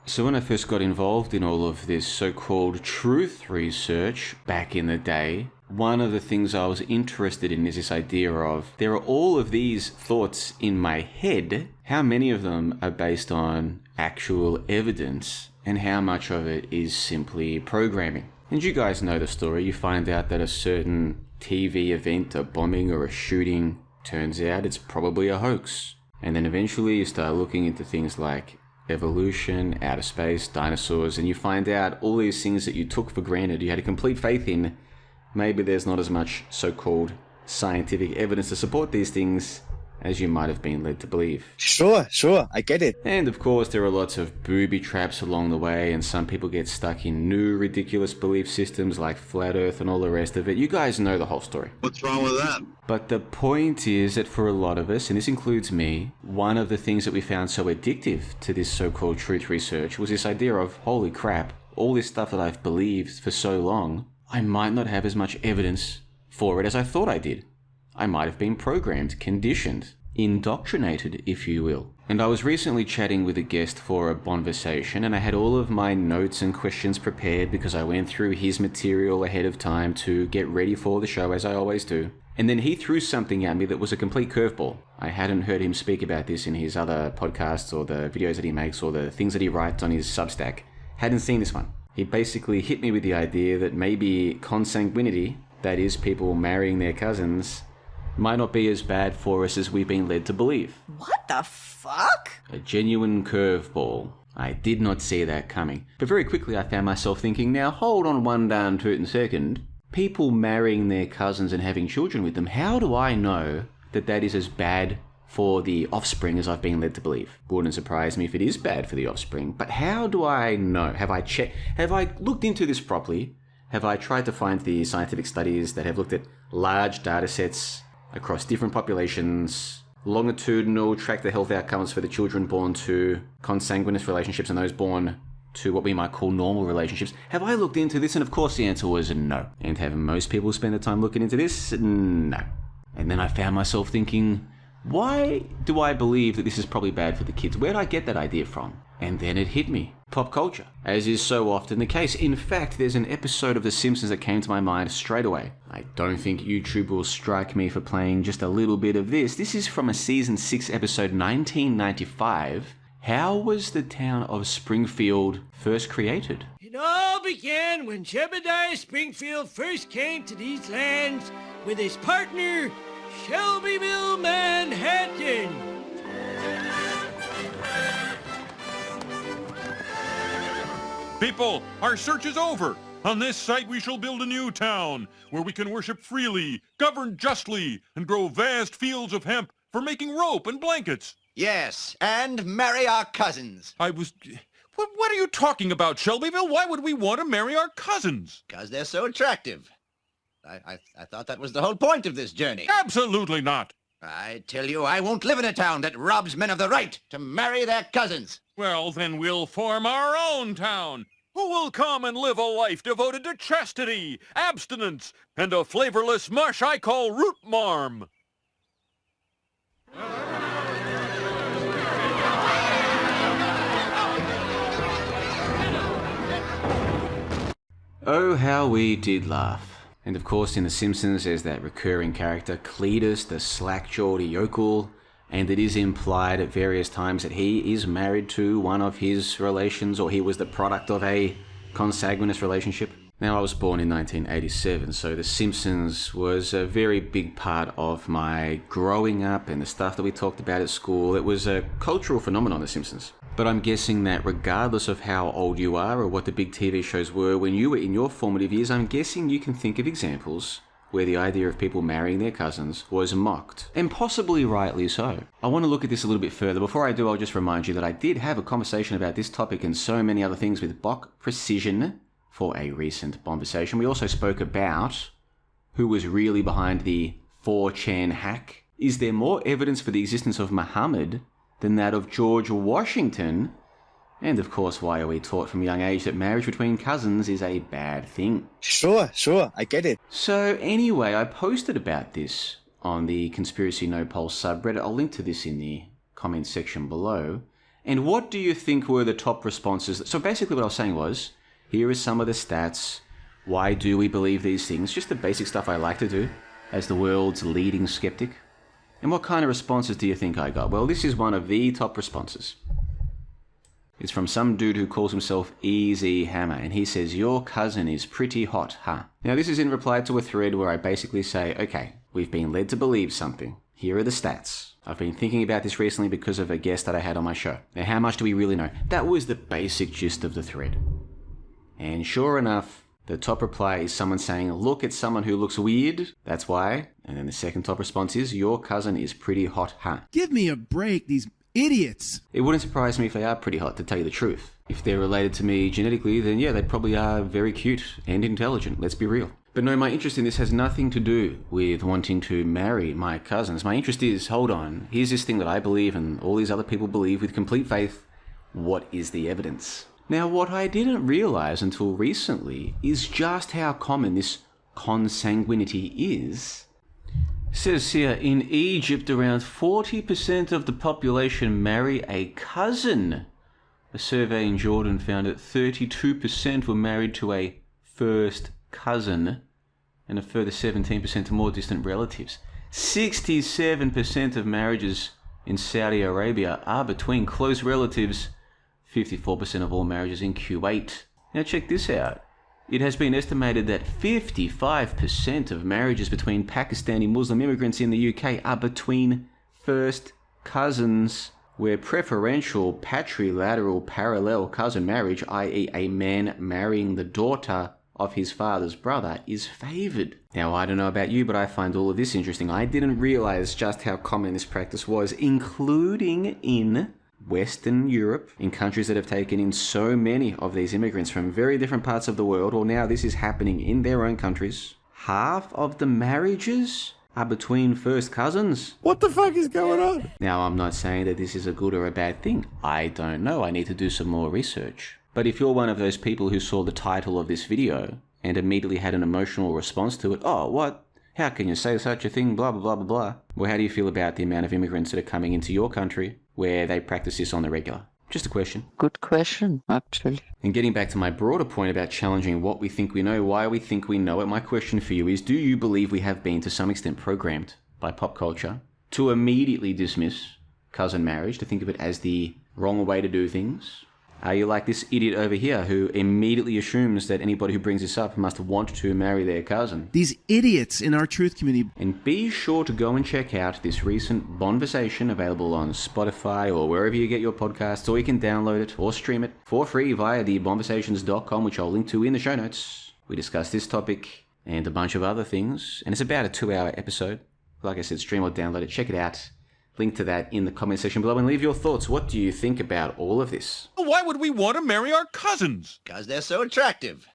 So when I first got involved in all of this so-called truth research back in the day, one of the things I was interested in is this idea of there are all of these thoughts in my head. How many of them are based on actual evidence and how much of it is simply programming? And you guys know the story. You find out that a certain TV event, a bombing or a shooting, turns out it's probably a hoax. And then eventually you start looking into things like evolution, outer space, dinosaurs, and you find out all these things that you took for granted, you had a complete faith in. Maybe there's not as much so-called scientific evidence to support these things as you might have been led to believe. Sure, I get it. And of course there are lots of booby traps along the way, and some people get stuck in new ridiculous belief systems like flat earth and all the rest of it. You guys know the whole story. What's wrong with that? But the point is that for a lot of us, and this includes me, one of the things that we found so addictive to this so-called truth research was this idea of, holy crap, all this stuff that I've believed for so long, I might not have as much evidence for it as I thought I did. I might have been programmed, conditioned, indoctrinated, if you will. And I was recently chatting with a guest for a Bonversation, and I had all of my notes and questions prepared because I went through his material ahead of time to get ready for the show, as I always do. And then he threw something at me that was a complete curveball. I hadn't heard him speak about this in his other podcasts or the videos that he makes or the things that he writes on his Substack. Hadn't seen this one. He basically hit me with the idea that maybe consanguinity, that is people marrying their cousins, might not be as bad for us as we've been led to believe. What the fuck? A genuine curveball. I did not see that coming. But very quickly I found myself thinking, now hold on one darn tootin' second. People marrying their cousins and having children with them, how do I know that that is as bad for the offspring as I've been led to believe? Wouldn't surprise me if it is bad for the offspring, but how do I know? Have I looked into this properly? Have I tried to find the scientific studies that have looked at large data sets across different populations, longitudinal, track the health outcomes for the children born to consanguineous relationships and those born to what we might call normal relationships? Have I looked into this? And of course the answer was no. And have most people spent the time looking into this? No. And then I found myself thinking, why do I believe that this is probably bad for the kids? Where did I get that idea from? And then it hit me. Pop culture, as is so often the case. In fact, there's an episode of The Simpsons that came to my mind straight away. I don't think YouTube will strike me for playing just a little bit of this. This is from a season 6 episode 1995. How was the town of Springfield first created? It all began when Jebediah Springfield first came to these lands with his partner, Shelbyville Manhattan. People, our search is over. On this site we shall build a new town, where we can worship freely, govern justly, and grow vast fields of hemp for making rope and blankets. Yes, and marry our cousins. What are you talking about, Shelbyville? Why would we want to marry our cousins? Because they're so attractive. I thought that was the whole point of this journey. Absolutely not. I tell you, I won't live in a town that robs men of the right to marry their cousins. Well, then we'll form our own town. Who will come and live a life devoted to chastity, abstinence, and a flavorless mush I call root marm. Oh, how we did laugh. And of course in The Simpsons there's that recurring character, Cletus, the slack-jawed yokel, and it is implied at various times that he is married to one of his relations, or he was the product of a consanguineous relationship. Now, I was born in 1987, so The Simpsons was a very big part of my growing up and the stuff that we talked about at school. It was a cultural phenomenon, The Simpsons. But I'm guessing that regardless of how old you are or what the big TV shows were when you were in your formative years, I'm guessing you can think of examples where the idea of people marrying their cousins was mocked, and possibly rightly so. I want to look at this a little bit further. Before I do, I'll just remind you that I did have a conversation about this topic and so many other things with Bok Precision for a recent Bonversation. We also spoke about who was really behind the 4chan hack. Is there more evidence for the existence of Muhammad than that of George Washington? And of course, why are we taught from a young age that marriage between cousins is a bad thing? Sure, I get it. So anyway, I posted about this on the Conspiracy No Pulse subreddit. I'll link to this in the comments section below. And what do you think were the top responses? So basically what I was saying was, here is some of the stats. Why do we believe these things? Just the basic stuff I like to do as the world's leading skeptic. And what kind of responses do you think I got? Well, this is one of the top responses. It's from some dude who calls himself Easy Hammer, and he says, your cousin is pretty hot, huh? Now, this is in reply to a thread where I basically say, okay, we've been led to believe something. Here are the stats. I've been thinking about this recently because of a guest that I had on my show. Now, how much do we really know? That was the basic gist of the thread. And sure enough, the top reply is someone saying, look at someone who looks weird, that's why. And then the second top response is, your cousin is pretty hot, huh? Give me a break, these idiots. It wouldn't surprise me if they are pretty hot, to tell you the truth. If they're related to me genetically, then yeah, they probably are very cute and intelligent, let's be real. But no, my interest in this has nothing to do with wanting to marry my cousins. My interest is, hold on, here's this thing that I believe and all these other people believe with complete faith. What is the evidence? Now, what I didn't realize until recently is just how common this consanguinity is. It says here, in Egypt, around 40% of the population marry a cousin. A survey in Jordan found that 32% were married to a first cousin, and a further 17% to more distant relatives. 67% of marriages in Saudi Arabia are between close relatives. 54% of all marriages in Kuwait. Now check this out. It has been estimated that 55% of marriages between Pakistani Muslim immigrants in the UK are between first cousins, where preferential patrilateral parallel cousin marriage, i.e. a man marrying the daughter of his father's brother, is favoured. Now, I don't know about you, but I find all of this interesting. I didn't realise just how common this practice was, including in Western Europe, in countries that have taken in so many of these immigrants from very different parts of the world. Well, now this is happening in their own countries. Half of the marriages are between first cousins. What the fuck is going on? Now, I'm not saying that this is a good or a bad thing. I don't know. I need to do some more research. But if you're one of those people who saw the title of this video and immediately had an emotional response to it, oh, what? How can you say such a thing? Blah, blah, blah, blah, blah. Well, how do you feel about the amount of immigrants that are coming into your country where they practice this on the regular? Just a question. Good question, actually. And getting back to my broader point about challenging what we think we know, why we think we know it, my question for you is, do you believe we have been to some extent programmed by pop culture to immediately dismiss cousin marriage, to think of it as the wrong way to do things? Are you like this idiot over here who immediately assumes that anybody who brings this up must want to marry their cousin? These idiots in our truth community. And be sure to go and check out this recent Bonversation, available on Spotify or wherever you get your podcasts, or you can download it or stream it for free via the bonversations.com, which I'll link to in the show notes. We discuss this topic and a bunch of other things, and it's about a 2-hour episode. Like I said, stream or download it. Check it out. Link to that in the comment section below and leave your thoughts. What do you think about all of this? Why would we want to marry our cousins? Because they're so attractive.